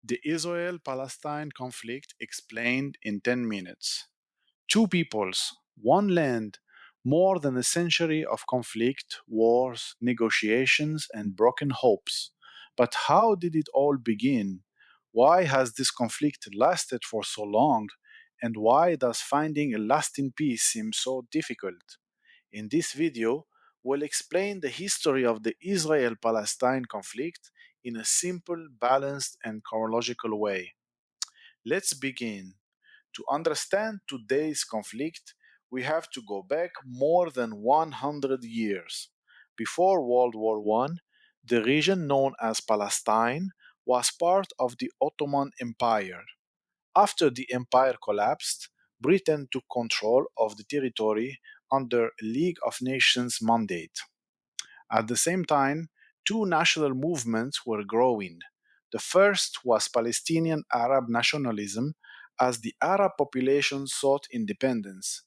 The Israel-Palestine conflict explained in 10 minutes. Two peoples, one land, more than a century of conflict, wars, negotiations, and broken hopes. But how did it all begin? Why has this conflict lasted for so long? And why does finding a lasting peace seem so difficult? In this video, we'll explain the history of the Israel-Palestine conflict in a simple, balanced, and chronological way. Let's begin. To understand today's conflict, we have to go back more than 100 years. Before World War I, the region known as Palestine was part of the Ottoman Empire. After the empire collapsed, Britain took control of the territory under a League of Nations mandate. At the same time, two national movements were growing. The first was Palestinian Arab nationalism, as the Arab population sought independence.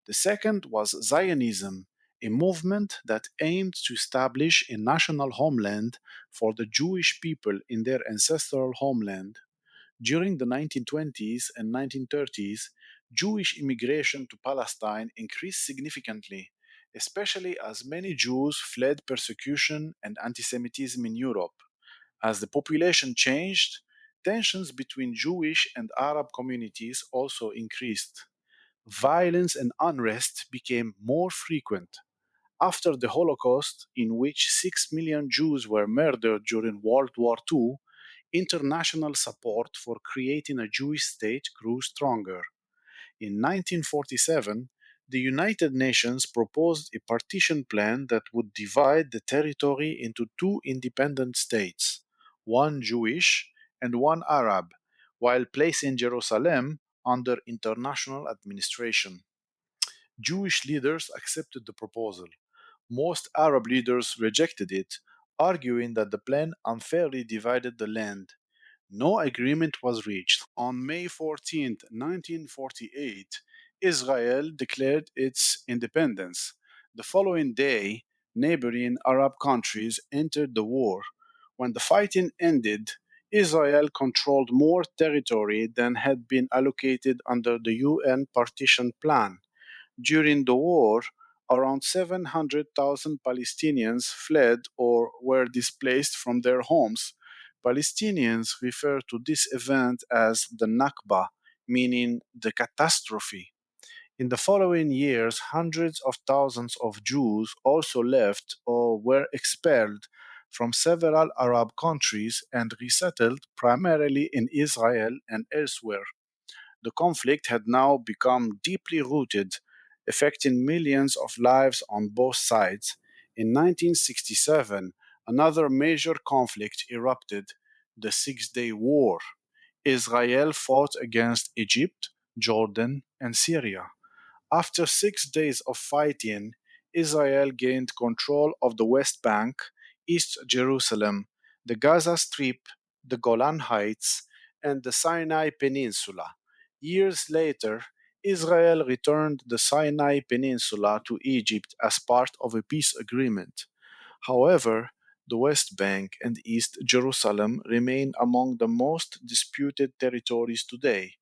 The second was Zionism, a movement that aimed to establish a national homeland for the Jewish people in their ancestral homeland. During the 1920s and 1930s, Jewish immigration to Palestine increased significantly, especially as many Jews fled persecution and antisemitism in Europe. As the population changed, tensions between Jewish and Arab communities also increased. Violence and unrest became more frequent. After the Holocaust, in which 6 million Jews were murdered during World War II, international support for creating a Jewish state grew stronger. In 1947, the United Nations proposed a partition plan that would divide the territory into two independent states, one Jewish and one Arab, while placing Jerusalem under international administration. Jewish leaders accepted the proposal. Most Arab leaders rejected it, arguing that the plan unfairly divided the land. No agreement was reached. On May 14, 1948, Israel declared its independence. The following day, neighboring Arab countries entered the war. When the fighting ended, Israel controlled more territory than had been allocated under the UN partition plan. During the war, around 700,000 Palestinians fled or were displaced from their homes. Palestinians refer to this event as the Nakba, meaning the catastrophe. In the following years, hundreds of thousands of Jews also left or were expelled from several Arab countries and resettled primarily in Israel and elsewhere. The conflict had now become deeply rooted, affecting millions of lives on both sides. In 1967, another major conflict erupted, the Six-Day War. Israel fought against Egypt, Jordan, and Syria. After 6 days of fighting, Israel gained control of the West Bank, East Jerusalem, the Gaza Strip, the Golan Heights, and the Sinai Peninsula. Years later, Israel returned the Sinai Peninsula to Egypt as part of a peace agreement. However, the West Bank and East Jerusalem remain among the most disputed territories today.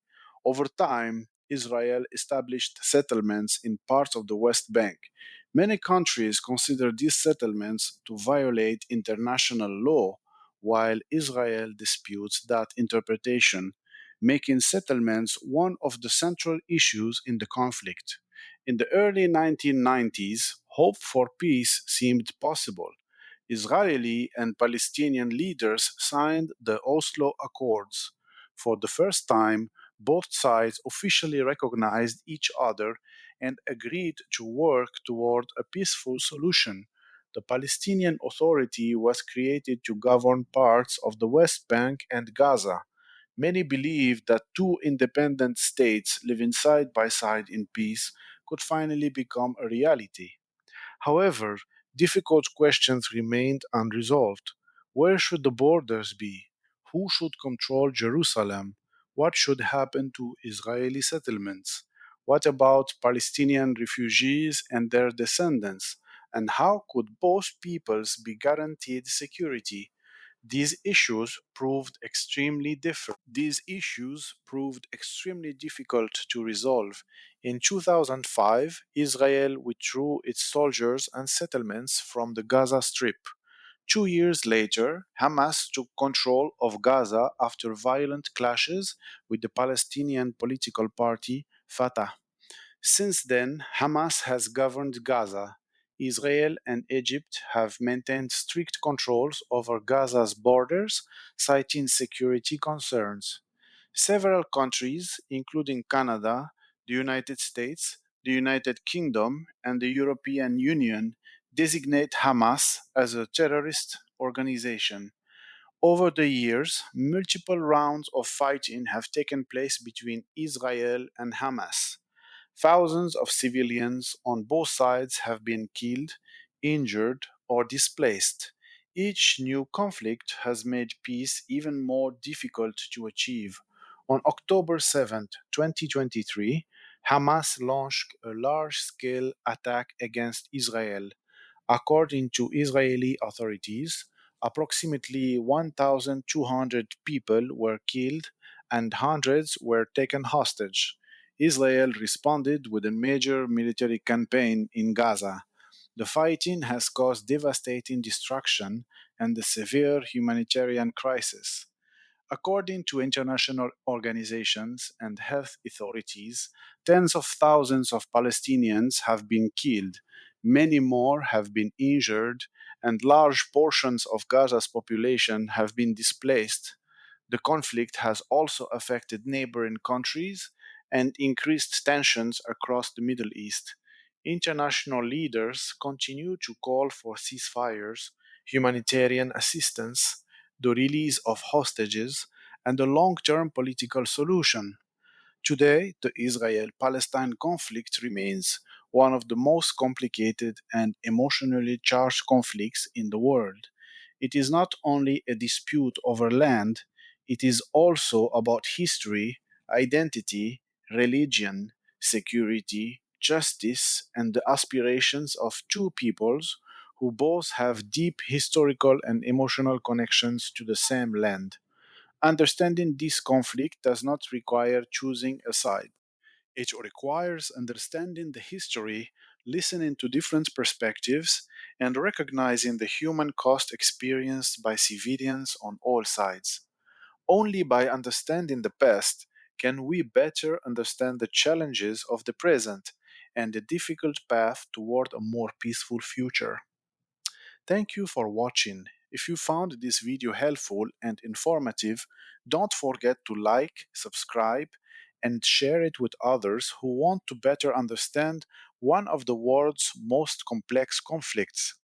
Over time, Israel established settlements in parts of the West Bank. Many countries consider these settlements to violate international law, while Israel disputes that interpretation, making settlements one of the central issues in the conflict. In the early 1990s, hope for peace seemed possible. Israeli and Palestinian leaders signed the Oslo Accords. For the first time, both sides officially recognized each other and agreed to work toward a peaceful solution. The Palestinian Authority was created to govern parts of the West Bank and Gaza. Many believed that two independent states living side by side in peace could finally become a reality. However, difficult questions remained unresolved. Where should the borders be? Who should control Jerusalem? What should happen to Israeli settlements? What about Palestinian refugees and their descendants? And how could both peoples be guaranteed security? These issues proved extremely difficult to resolve. In 2005, Israel withdrew its soldiers and settlements from the Gaza Strip. 2 years later, Hamas took control of Gaza after violent clashes with the Palestinian political party Fatah. Since then, Hamas has governed Gaza. Israel and Egypt have maintained strict controls over Gaza's borders, citing security concerns. Several countries, including Canada, the United States, the United Kingdom, and the European Union, designate Hamas as a terrorist organization. Over the years, multiple rounds of fighting have taken place between Israel and Hamas. Thousands of civilians on both sides have been killed, injured, or displaced. Each new conflict has made peace even more difficult to achieve. On October 7, 2023, Hamas launched a large scale attack against Israel. According to Israeli authorities, approximately 1,200 people were killed and hundreds were taken hostage. Israel responded with a major military campaign in Gaza. The fighting has caused devastating destruction and a severe humanitarian crisis. According to international organizations and health authorities, tens of thousands of Palestinians have been killed, many more have been injured, and large portions of Gaza's population have been displaced. The conflict has also affected neighboring countries and increased tensions across the Middle East. International leaders continue to call for ceasefires, humanitarian assistance, the release of hostages, and a long term political solution. Today, the Israel Palestine conflict remains one of the most complicated and emotionally charged conflicts in the world. It is not only a dispute over land, it is also about history, identity, religion, security, justice, and the aspirations of two peoples who both have deep historical and emotional connections to the same land. Understanding this conflict does not require choosing a side. It requires understanding the history, listening to different perspectives, and recognizing the human cost experienced by civilians on all sides. Only by understanding the past can we better understand the challenges of the present and the difficult path toward a more peaceful future. Thank you for watching. If you found this video helpful and informative, don't forget to like, subscribe, and share it with others who want to better understand one of the world's most complex conflicts.